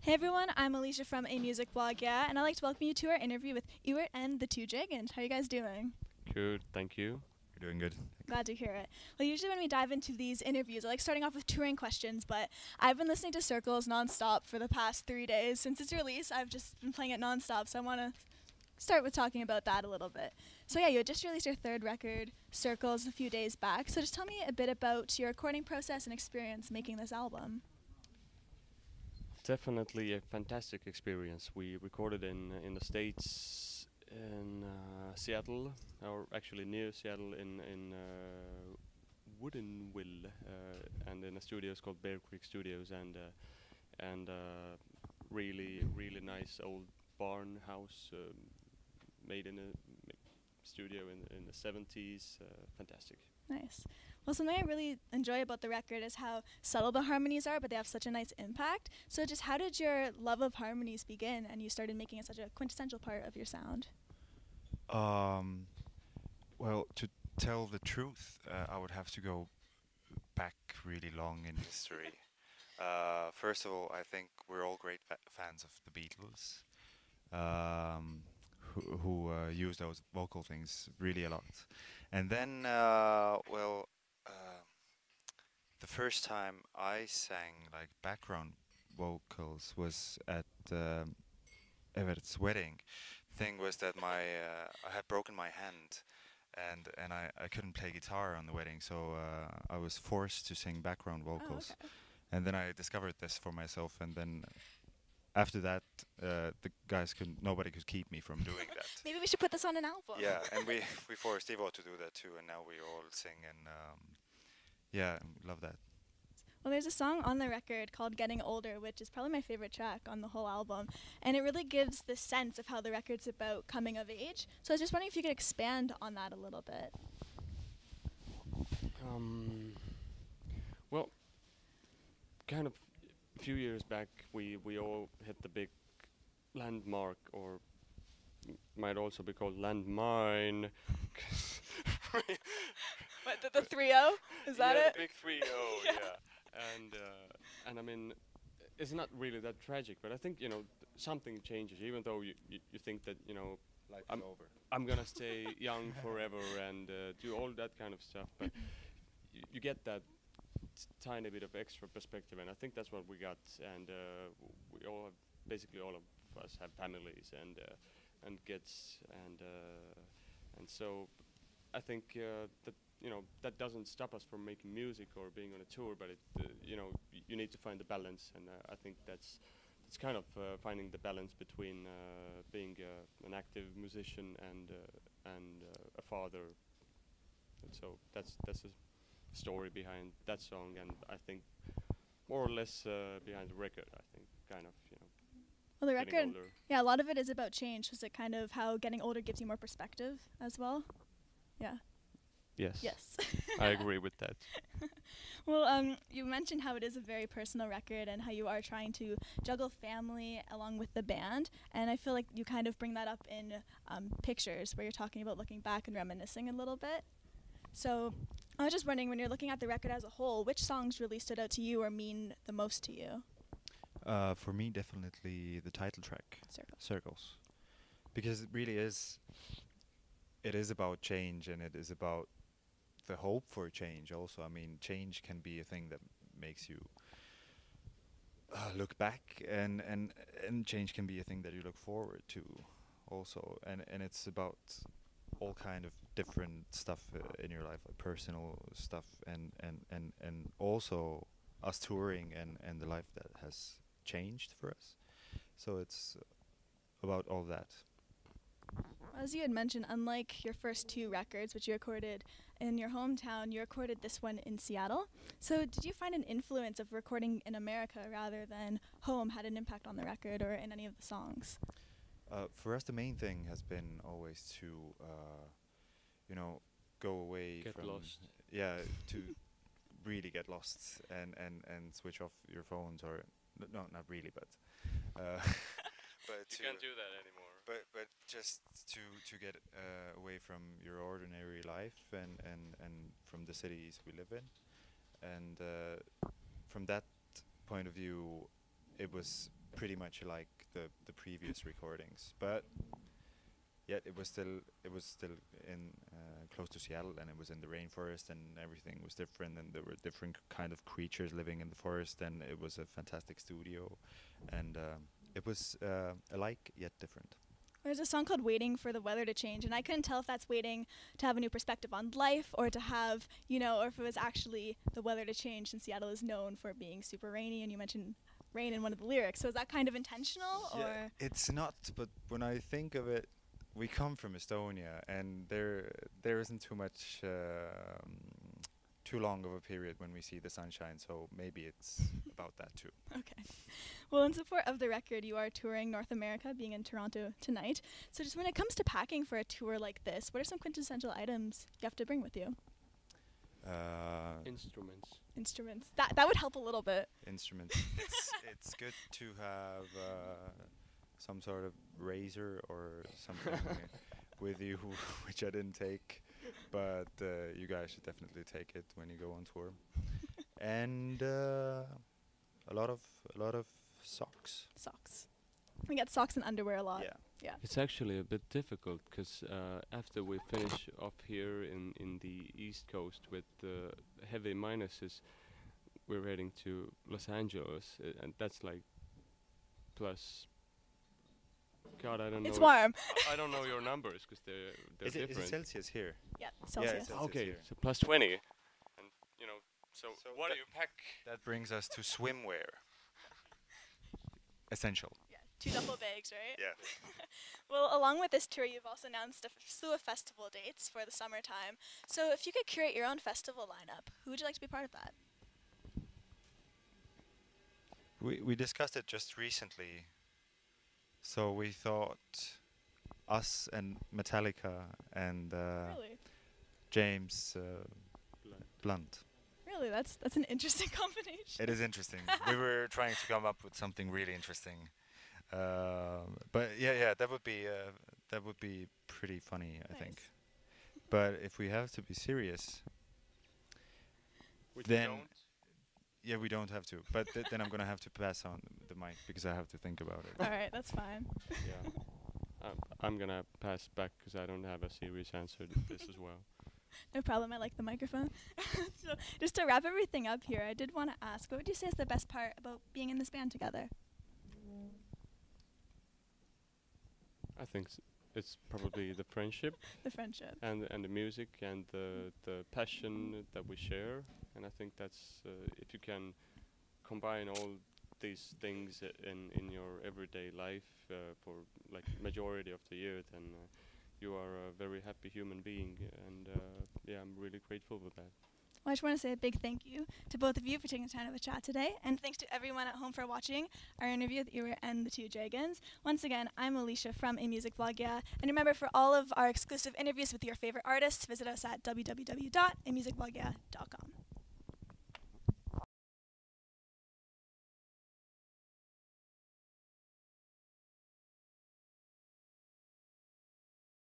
Hey everyone, I'm Alicia from A Music Blog, yeah, and I'd like to welcome you to our interview with Ewert and the Two Dragons. How are you guys doing? Good, thank you. You're doing good. Glad to hear it. Well, usually when we dive into these interviews, I like starting off with touring questions, but I've been listening to Circles nonstop for the past 3 days. Since its release, I've just been playing it nonstop, so I want to start with talking about that a little bit. So yeah, you had just released your third record, Circles, a few days back. So just tell me a bit about your recording process and experience making this album. Definitely a fantastic experience. We recorded in the States in Seattle, or actually near Seattle in Woodinville, and in a studio called Bear Creek Studios, and really nice old barn house made in a studio in the 70s. Fantastic. Nice. Well, something I really enjoy about the record is how subtle the harmonies are, but they have such a nice impact. So just how did your love of harmonies begin and you started making it such a quintessential part of your sound? Um, well, to tell the truth, I would have to go back really long in history. First of all, I think we're all great fans of the Beatles, um, who use those vocal things really a lot. And then, the first time I sang like background vocals was at Evert's wedding. Thing was that I had broken my hand, and I couldn't play guitar on the wedding, so I was forced to sing background Oh, vocals. okay. And then I discovered this for myself, and then after that, the guys could nobody could keep me from doing that. Maybe we should put this on an album. Yeah, and we forced Ivo to do that too, and now we all sing, and yeah, love that. Well, there's a song on the record called Getting Older, which is probably my favorite track on the whole album. And it really gives the sense of how the record's about coming of age. So I was just wondering if you could expand on that a little bit. Um, well, kind of a few years back, we all hit the big landmark, or might also be called landmine. What, the 3-0? Is that Yeah, it? the big 3-0, Yeah. yeah. And I mean, it's not really that tragic, but I think, something changes, even though you think that, Life I'm is over. I'm gonna stay young forever and do all that kind of stuff, but you get that tiny bit of extra perspective, and I think that's what we got. And we all have, basically all of us have families and kids, and so I think that that doesn't stop us from making music or being on a tour, but you need to find the balance, and I think that's it's kind of finding the balance between being an active musician and a father, and so that's a story behind that song, and I think more or less behind the record. I think kind of Well, the getting record, older. yeah, a lot of it is about change. Was it kind of how getting older gives you more perspective as well? Yeah. Yes. Yes. I agree with that. Well, you mentioned how it is a very personal record and how you are trying to juggle family along with the band. And I feel like you kind of bring that up in pictures where you're talking about looking back and reminiscing a little bit. So I was just wondering, when you're looking at the record as a whole, which songs really stood out to you or mean the most to you? For me, definitely the title track, Circle. Circles, because it really is. It is about change, and it is about the hope for change. Also, I mean, change can be a thing that makes you look back, and change can be a thing that you look forward to, also. And it's about all kind of different stuff in your life, like personal stuff, and also us touring and the life that has changed for us. So it's about all that. As you had mentioned, unlike your first two records, which you recorded in your hometown, you recorded this one in Seattle. So did you find an influence of recording in America rather than home had an impact on the record or in any of the songs? For us, the main thing has been always to, you know, go away Get from lost. yeah, to really get lost and switch off your phones, or no, not really, but but You to can't do that anymore. but just to get away from your ordinary life and from the cities we live in, and from that point of view, it was pretty much like the previous recordings, but yet it was still in close to Seattle, and it was in the rainforest, and everything was different, and there were different kind of creatures living in the forest, and it was a fantastic studio, and it was alike yet different. There's a song called Waiting for the Weather to Change, and I couldn't tell if that's waiting to have a new perspective on life, or to have, or if it was actually the weather to change, since Seattle is known for being super rainy, and you mentioned rain in one of the lyrics. So is that kind of intentional, or? It's not, but when I think of it, we come from Estonia, and there isn't too much, too long of a period when we see the sunshine, so maybe it's about that too. Okay. Well, in support of the record, you are touring North America, being in Toronto tonight. So just when it comes to packing for a tour like this, what are some quintessential items you have to bring with you? Instruments. Instruments. That would help a little bit. Instruments. It's good to have some sort of razor or something with you, which I didn't take, but you guys should definitely take it when you go on tour. And a lot of socks. Socks. We get socks and underwear a lot. Yeah. Yeah. It's actually a bit difficult because after we finish up here in the East Coast with heavy minuses, we're heading to Los Angeles, and that's like plus. God, I don't know. It's warm. I don't know your numbers because they're Is different. it Celsius here? Yeah, Yeah, Celsius. it's Celsius Okay, here. so plus 20, and So, So what do that- you pack? That brings us to swimwear. Essential. Yeah, 2 duffel bags, right? Yeah. Well, along with this tour, you've also announced a slew of festival dates for the summertime. So if you could curate your own festival lineup, who would you like to be part of that? We discussed it just recently. So we thought us and Metallica and Really? James Blunt. Really, that's an interesting combination. It is interesting. We were trying to come up with something really interesting. But yeah, that would be pretty funny, I think. Nice. But if we have to be serious, Which then we don't. yeah, we don't have to. But then I'm gonna have to pass on the mic because I have to think about it. All right, that's fine. Yeah. I'm gonna pass back because I don't have a serious answer to this as well. No problem, I like the microphone. So just to wrap everything up here, I did want to ask, what would you say is the best part about being in this band together? I think it's probably the friendship The friendship. and the music and the passion that we share, and I think that's if you can combine all these things in your everyday life for like majority of the year, then you are a very happy human being, and yeah, I'm really grateful for that. Well, I just want to say a big thank you to both of you for taking the time to have a chat today, and thanks to everyone at home for watching our interview with Ewert and the Two Dragons. Once again, I'm Alicia from A Music Vlog, yeah, and remember, for all of our exclusive interviews with your favorite artists, visit us at www.amusicvlogya.com.